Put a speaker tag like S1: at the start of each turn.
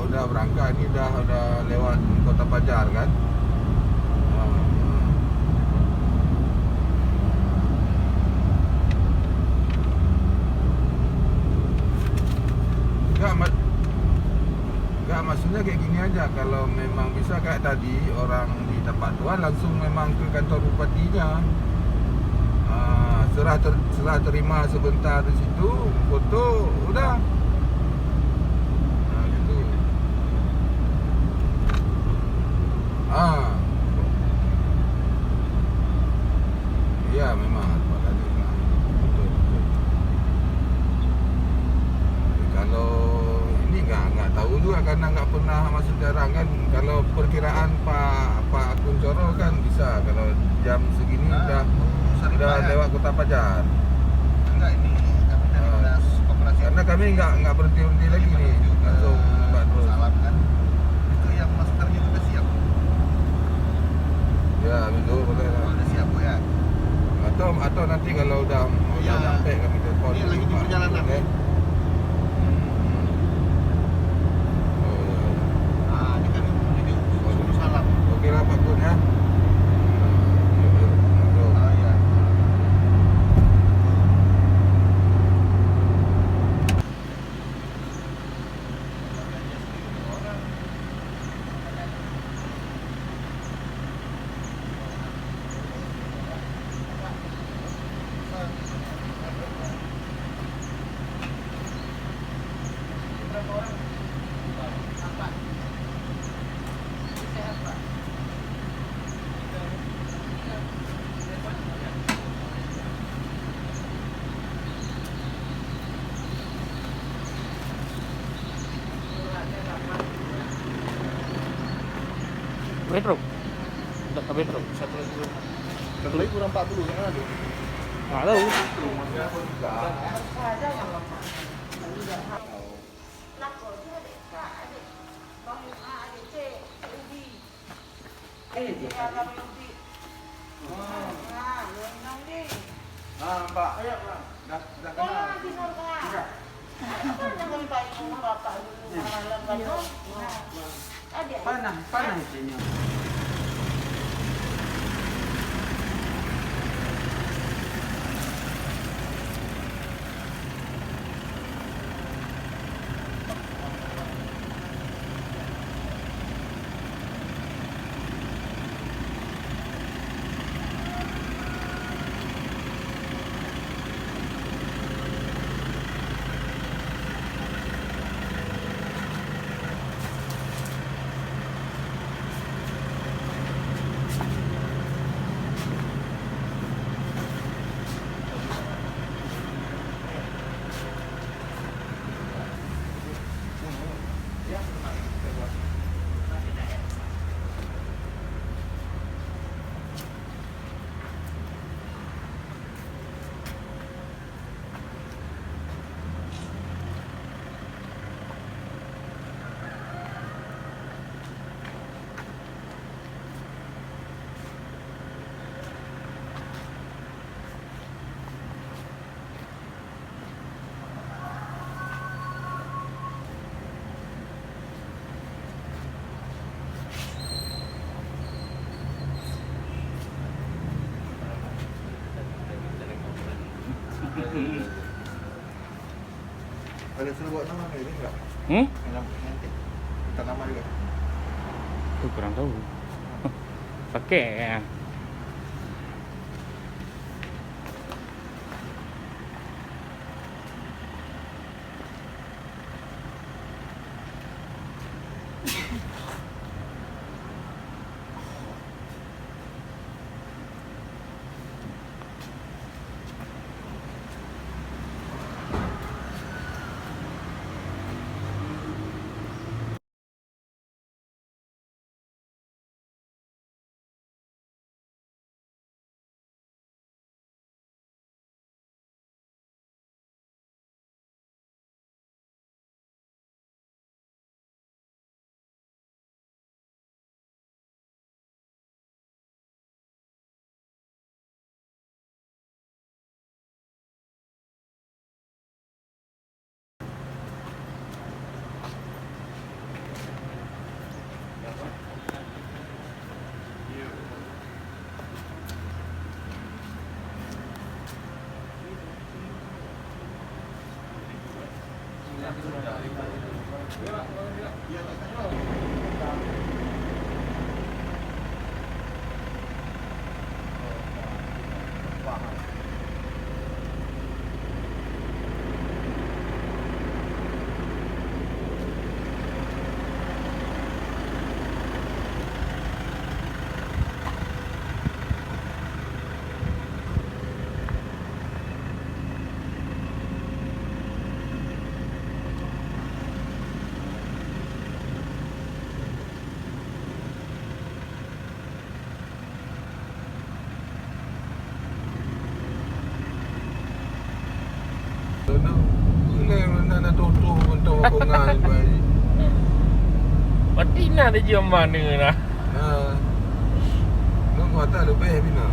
S1: udah berangkat, ini udah lewat Kota Pajar kan. Enggak, maksudnya kayak gini aja. Kalau memang bisa kayak tadi, orang di tempat tuan langsung memang ke kantor bupatinya. Serah terima sebentar di situ, foto, udah. Gitu. Ah, iya memang Pak tadi. Betul, betul. Kalau ini nggak tahu juga karena nggak pernah masuk jarang kan. Kalau perkiraan Pak Kuncoro kan bisa kalau jam segini udah lewat Kota Pajar.
S2: Enggak, ini kami dari dinas koperasi.
S1: Karena kami nggak berhenti lagi nih, langsung mbak terus.
S2: Salam kan. Itu yang maskernya udah siap.
S1: Ya betul, boleh lah.
S2: Udah siap Bu ya.
S1: Atau nanti kalau udah nyampe kami telepon.
S2: Ini lagi di perjalanan.
S1: Oke.
S2: Ah, ini kan ini suruh salam.
S1: Oke lah Pak Kun ya.
S2: Ah ya.
S3: Metro. Udah ke Metro.
S2: Satu lagi kurang 40 yang mana tuh?
S3: Nggak tahu.
S1: Mbak, ayo Mbak. Dah kenal.
S3: Panah itunya.
S2: Ada suruh buat nama ini enggak? Nanti kita nama juga.
S3: Tuh kurang tahu. Pakai ya.
S1: kongan baik.
S3: Patina dia jam mana lah.
S1: Ha. Lu kata lebih bina.